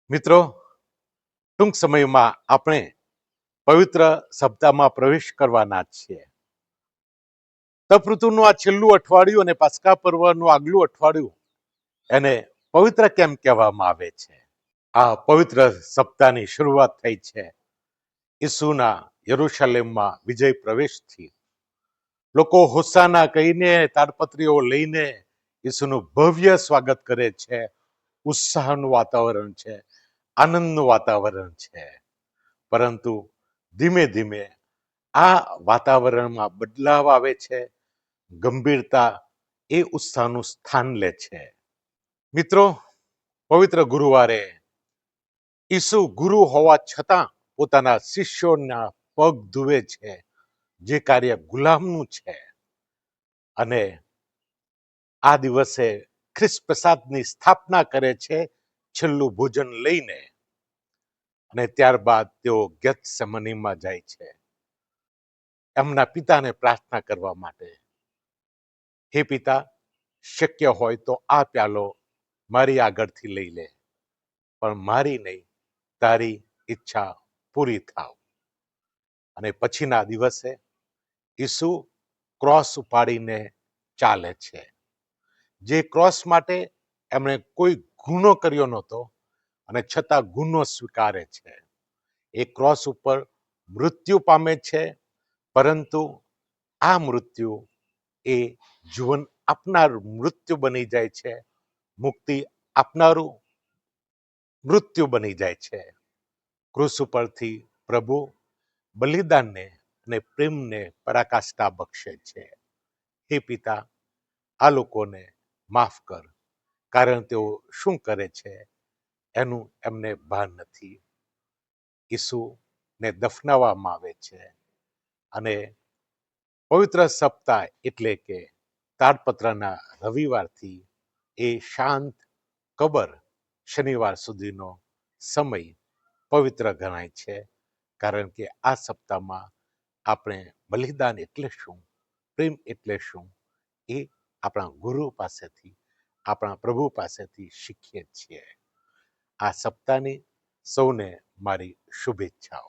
મિત્રો, ટૂંક સમયમાં આપણે પવિત્ર સપ્તાહમાં પ્રવેશ કરવાના છીએ. તપ ઋતુનું આ છેલ્લું અઠવાડિયું અને પાસ્કા પર્વનું આગલું અઠવાડિયું એને પવિત્ર કેમ કહેવામાં આવે છે? આ પવિત્ર સપ્તાહની શરૂઆત થઈ છે ઈસુના યરૂશલેમમાં વિજય પ્રવેશથી. લોકો હોસાના કહીને તાડપત્રીઓ લઈને ઈસુનું ભવ્ય સ્વાગત કરે છે. ઉત્સાહનું વાતાવરણ છે, આનંદનું વાતાવરણ છે. પરંતુ ધીમે ધીમે આ વાતાવરણમાં બદલાવ આવે છે. ગંભીરતા એ ઉત્સાહનું સ્થાન લે છે. મિત્રો, પવિત્ર ગુરુવારે ઈસુ ગુરુ હોવા છતાં પોતાના શિષ્યોના પગ ધુવે છે, જે કાર્ય ગુલામનું છે. અને આ દિવસે ખ્રિસ્ત પ્રસાદની સ્થાપના કરે છે, છેલ્લું ભોજન લઈને. અને ત્યારબાદ તેઓ ગેથસેમનીમાં જાય છે એમના પિતાને પ્રાર્થના કરવા માટે. હે પિતા, શક્ય હોય તો આ પ્યાલો મારી આગળથી લઈ લે, પણ મારી નહીં, તારી ઈચ્છા પૂરી થાવ. અને પછીના દિવસે ઈસુ ક્રોસ ઉપાડીને ચાલે છે. જે ક્રોસ માટે એમણે કોઈ ગુનો કર્યો નહોતો અને છતાં ગુનો સ્વીકારે છે. એ ક્રોસ ઉપર મૃત્યુ પામે છે, પરંતુ આ મૃત્યુ એ જીવન આપનાર મૃત્યુ બની જાય છે, મુક્તિ આપનારું મૃત્યુ બની જાય છે. ક્રૂસ ઉપરથી પ્રભુ બલિદાનને અને પ્રેમને પરાકાષ્ઠા બક્ષે છે. હે પિતા, આ લોકોને માફ કર, કારણ તેઓ શું કરે છે એનું એમને ભાન નથી. ઈસુને દફનાવવામાં આવે છે અને પવિત્ર સપ્તાહ એટલે કે તાડપત્રના રવિવારથી એ શાંત કબર શનિવાર સુધીનો સમય પવિત્ર ગણાય છે, કારણ કે આ સપ્તાહમાં આપણે બલિદાન એટલે શું, પ્રેમ એટલે શું, એ આપણા ગુરુ પાસેથી, આપણા પ્રભુ પાસેથી શીખીએ છીએ. આ સપ્તાહની સૌને મારી શુભેચ્છાઓ.